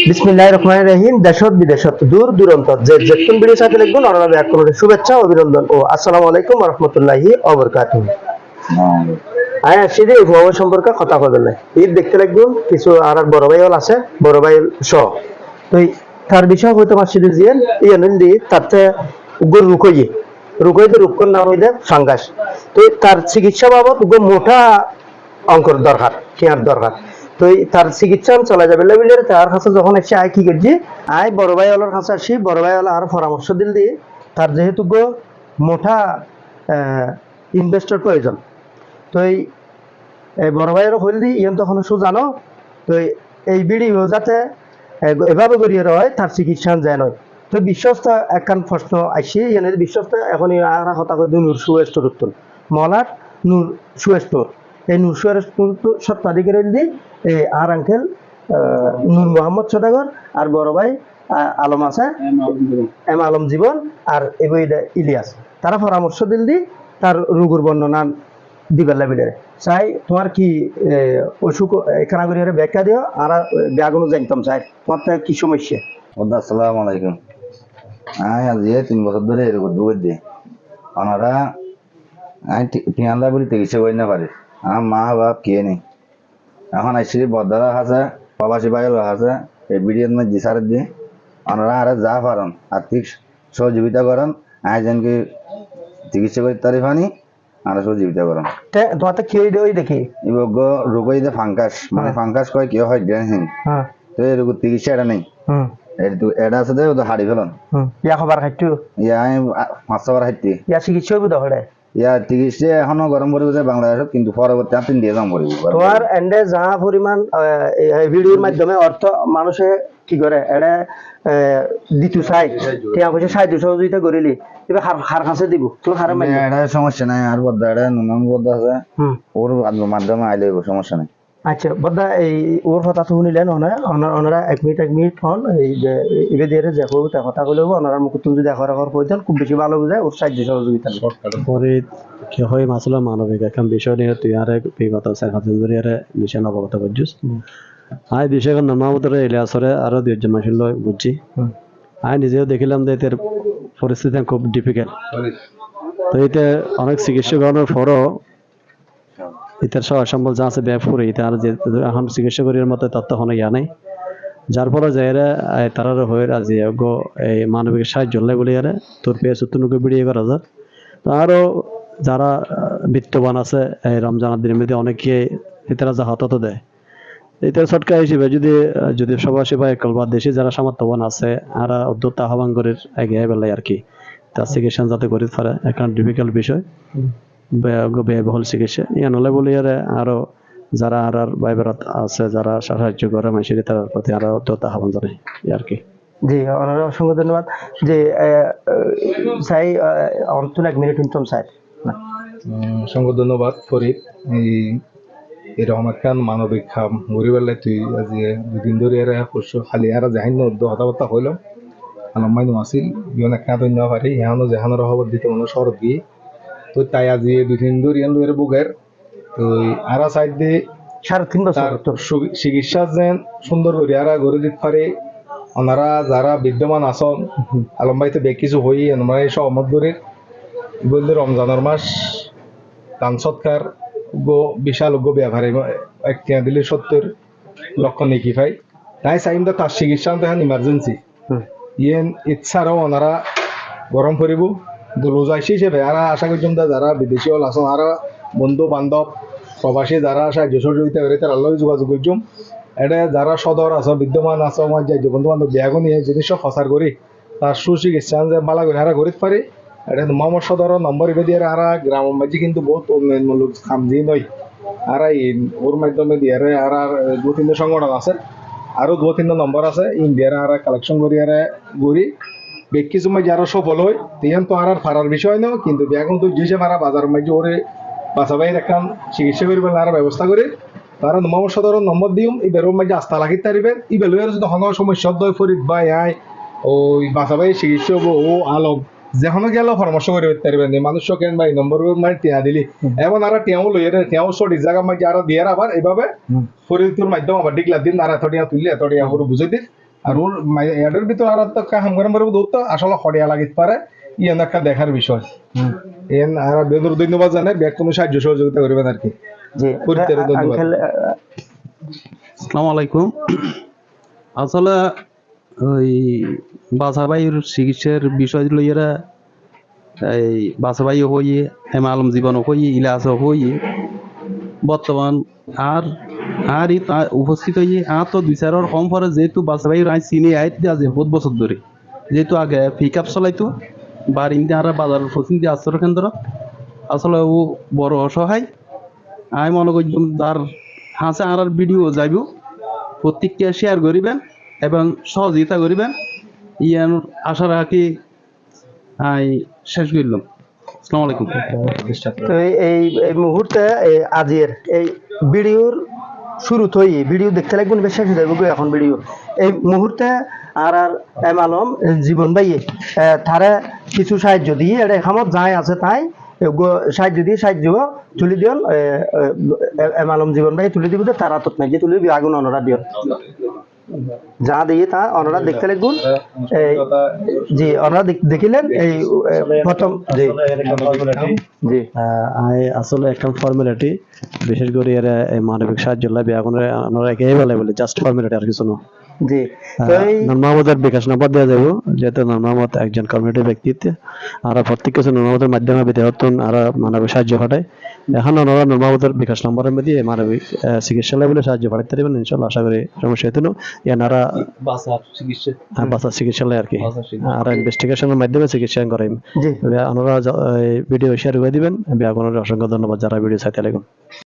বিসমিল্লাহির রহমানির রহিম। দেশত বিদেশত দূর দূরান্ত যে যেতুন ভিডিও সাথে লিখবেন ওনারা ব্যাকরণের শুভেচ্ছা অভিনন্দন ও আসসালামু আলাইকুম ওয়া রাহমাতুল্লাহি ওয়া বারাকাতুহু। আয় আসিদি ভব সম্পর্কে কথা কইবেন না। ঈদ দেখতে লাগবেন কিছু আর বড় ভাই হল আছে বড় ভাই সহ। তো তার বিষয় হয়তো মাসিদি জিয়েন ইয়ানুন দি তাতে গরু রুকইতে রুকন নাম হইলে ফাঙ্গাস। তো তার চিকিৎসা বাবদ মোটা অঙ্কর দরকার কেয়ার দরকার। তো তার চিকিৎসা চলা যাবে লেবিলের তার কাছে যখন এসে আয় কি করছি আয় বড় ভাই হলার কাছে আসি বড় ভাই হলা আর পরামর্শ দিল দিয়ে তার যেহেতু মোটা ইনভেস্টর প্রয়োজন। তো এই বড় ভাইয়ের হইল দি ইয়ন তখন জানো। তো এই ভিডিও যাতে এভাবে করিয়ে হয় তার চিকিৎসা যায় নয়। তো বিশ্বস্ত একখান প্রশ্ন আসি ইয়ানের বিশ্বস্ত এখন আর কথা কই নূর সুয়েস্টর উত্তর মলার নূর সুয়েস্টর এই নূর সুয়েস্টর সত্ত্বাধিকার দি আর আঙ্কেল নূর মোহাম্মদ সদাগর আর বড় ভাই আলম আছে এম আলম জীবন আর এবই ইলিয়াস তারা পরামর্শ দিল দি তার রোগের বর্ণনা দিবার লাগবে চাই তোমার কি অসুখ এখানে করে ব্যাখ্যা দিও আর ব্যাগুলো জানতাম চাই তোমার কি সমস্যা। আসসালামু আলাইকুম। আজ 3 বছর ধরে এরকম দুধ দিয়ে ওনারা টিয়ান্দা বলি চিকিৎসা করি না পারে আমার মা বাপ কে নেই এখন আইসি বদারা আছে প্রবাসী বাইর আছে এই ভিডিওর মধ্যে সার দিয়ে ওনারা আর যা পারেন আর্থিক সহযোগিতা করেন আয়োজনকে চিকিৎসা করতে পারি ফানি আর সহযোগিতা করেন তোমার কি ওই দেখি রোগ ফাঙ্কাস মানে ফাঙ্কাস কয় কেউ হয় ড্রেন তো এরকম চিকিৎসা এটা নেই এটা আছে দে হাড়ি ফেলন ইয়া খবর খাইতো ইয়া 500 বার খাইতে ইয়া চিকিৎসা হইব দহড়ে ইয়া চিকিৎসা এখনো গরম পড়িব যে বাংলাদেশত কিন্তু পরবর্তী 3 দিয়ে যাম পড়িব তোমার এন্ডে যা পরিমাণ ভিডিওর মাধ্যমে অর্থ মানুষে কি করে এটা দিতু চাই টিয়া পয়সা সাহায্য সহযোগিতা করিলি এবার হার কাছে দিব তোর হারে এটা সমস্যা নাই আর বদ্দা এটা নুনাম বদ্দা আছে ওর মাধ্যমে আইলে সমস্যা নাই। আচ্ছা বদ্দা এই ওর কথা তো শুনিলেন ওনারা 1 মিনিট হন এই যে ইবে দিয়ে যে কথা কইলে ওনারা মুখ তুমি যদি এখন প্রয়োজন খুব বেশি ভালো বুঝায় ওর সাহায্য সহযোগিতা পরে কি হয় মাসলা মানবিক এখন বিষয় নিয়ে তুই আর বিগত 4-5 ধরে আর বিষয় অবগত করছিস আই বিষয় নামাবতরে ইলিয়াসরে আরো 2জন মাসিল বুঝছি আই নিজেও দেখিলাম যে এর পরিস্থিতি খুব ডিফিকাল্ট। তো এতে অনেক চিকিৎসা করানোর পরও এটার সম্বল যা আছে ব্যাপরে এটা আর যে এখন চিকিৎসা করার মতো তথ্য কোনো ইয়া নেই যার ফলে যাইরা তারা হয়ে রাজি এই মানবিক সাহায্য লাই বলে আরে তোর পেয়ে সুতনুকে বিড়িয়ে করা যায়। তো আরো যারা বিত্তবান আছে এই রমজানের দিনের মধ্যে অনেকে এটারা যা হতাহত দেয় এটার ছটকা হিসেবে যদি সবাসী বা একলবা দেশে যারা সামর্থ্যবান আছে আর উদ্যোক্তা আহ্বান করে এগিয়ে বেলায় আর কি তার চিকিৎসা যাতে করে পারে এখন ডিফিকাল্ট বিষয় ব্যয়বহুল চিকিৎসা ইয়া নলে বলি আরো যারা আর বাইবেরত আছে যারা সাহায্য করে মানুষের তার প্রতি আরো উদ্যোক্তা আহ্বান জানাই আর কি। জি ওনারা অসংখ্য ধন্যবাদ। যে চাই অন্তত 1 মিনিট ইনকাম চাই অসংখ্য ধন্যবাদ ফরিদ এরকম একটা মানবিক খাম গরিবের তুই আজ 2 দিন ধরে এরা করছো খালি আর জাহিন কথাবার্তা হইল আলমাইন আসিল ইয়ন একটা ধন্য পারি এখনো জাহানোর খবর দিতে মনে শরৎ গিয়ে তো তাই আজ 2 দিন ধরে এর বুকের তো আর সাইড দিয়ে 3.5 বছর চিকিৎসা যেন সুন্দর করে আর গড়ে দিতে পারে ওনারা যারা বিদ্যমান আসন আলমবাইতে বেশ কিছু হই আমরা এই সহমত করে বললে রমজানের মাস দান সৎকার বিশাল ব্যাপারে একটা দিলে 70 লক্ষ নেকি পাই তাই চাইমটা তার চিকিৎসা এখন ইমার্জেন্সি ইয়েন ইচ্ছারও ওনারা গরম পড়ব রোজাইছি হিসেবে আর আশা করছেন যারা বিদেশি হল আসন আর বন্ধু বান্ধব প্রবাসী যারা সাহায্য সহযোগিতা করে তার আল্লাহ যোগাযোগ করছুম এটা যারা সদর আছে বিদ্যমান আছে আমার যাই বন্ধু বান্ধব ব্যাগও নিয়ে জিনিস প্রচার করি তার সুচিকিৎসা যে বালা করে হারা করিতে পারে এটা মোহাম্মদ সদর নম্বর ইবে দিয়ে আর গ্রাম মাঝে কিন্তু বহুত উন্নয়নমূলক কাম দিয়ে নয় আর ওর মাধ্যমে দিয়ে আর 2-3 সংগঠন আছে আরো 2-3 নম্বর আছে ইন্ডিয়ার আর কালেকশন করি আর গড়ি বেশ কিছু মাঝে আরো সফল হয় তেন তো আর ফারার বিষয় নয় কিন্তু এখন তো যে মারা বাজার মাঝে ওরে বাঁচাবাই দেখান চিকিৎসা করবেন আর ব্যবস্থা করে তারা মোহাম্মদ সদর নম্বর দিম এবার ওর মাঝে আস্থা লাগিতে পারবেন এবার যদি হন সমস্যা দয় ফরিদ ভাই আয় ওই বাঁচাবাই চিকিৎসা ও আলম যেখানে গেলেও পরামর্শ করে পারবেন মানুষ কেন ভাই নম্বর মানে টিয়া দিলি এবং আর টিয়াও লই টিয়াও সঠিক জায়গা মাঝে আর দিয়ে আবার এইভাবে ফরিদপুর মাধ্যমে আবার ডিগলা দিন আর এত টিয়া তুললে এত টিয়া করে বুঝে দিন আর ওর এটার ভিতর আর তো কাম করার পরে তো আসলে হরিয়া লাগিতে পারে ইয়ান একটা দেখার বিষয় এন আর বেদুর ধন্যবাদ জানাই ব্যাগ কোনো সাহায্য সহযোগিতা করবেন আর কি জি পরিত্যাগ ধন্যবাদ। আঙ্কেল আসসালামু আলাইকুম। আসলে ওই বাসাবাইয়ের চিকিৎসার বিষয় লইয়েরা এই বাসাবাই হইয়ে হেমালম জীবন হইয়ে ইলাজ হইয়ে বর্তমান আর তা উপস্থিত হইয়ে আর তো দুই চারের কম পরে যেহেতু বাসাবাই রায় চিনি আইত দিয়ে আছে বহুত বছর ধরে যেহেতু আগে পিক আপ চলাইতো বার ইন্দি আর বাজার পশ্চিম আশ্রয় কেন্দ্র আসলে ও বড় অসহায় আমি মনে করছিলাম তার হাসে আর ভিডিও যাইব প্রত্যেককে শেয়ার করিবেন এবং সহযোগিতা করিবেন ইয়ান আশা রাখি আই শেষ করলাম। আসসালামু আলাইকুম। তো এই এই মুহূর্তে আজির এই ভিডিওর শুরু থই ভিডিও দেখতে লাগবেন বেশ শেষ যাইব এখন ভিডিও এই মুহূর্তে আর এম আলম জীবন ভাই তারা কিছু সাহায্য দিয়ে এটা এখামত যাই আছে তাই সাহায্য দিয়ে সাহায্য তুলি দিন এম আলম জীবন ভাই তুলি দিব তারা তো নাই যে তুলি আগুন অনরা দিও যা দিয়ে তা ওনারা দেখতে লাগবেন জি ওনারা দেখিলেন এই প্রথম জি জি আসলে একটা ফর্মালিটি বিশেষ করে এর এই মানবিক সাহায্য লাগে এখন আমরা একেই বলে জাস্ট ফর্মালিটি আর কিছু না। জি তো এই নূর মাহমুদের বিকাশ নম্বর দেওয়া যাবে যেহেতু নূর মাহমুদ একজন কমিউনিটি ব্যক্তিত্ব আর প্রত্যেক কিছু নূর মাহমুদের মাধ্যমে বিদেহতন আর মানবিক সাহায্য ঘটায় এখন ওনারা নূর মাহমুদের বিকাশ নম্বরের মধ্যে মানবিক চিকিৎসালয় বলে সাহায্য পাঠাতে পারবেন ইনশাল্লাহ আশা করি সমস্যা হতো না এনারা বাসার চিকিৎসালয় আর কি আর ইনভেস্টিগেশনের মাধ্যমে চিকিৎসা করাই জি ওনারা ভিডিও শেয়ার করে দিবেন অসংখ্য ধন্যবাদ যারা ভিডিও চাইতে লাগুন।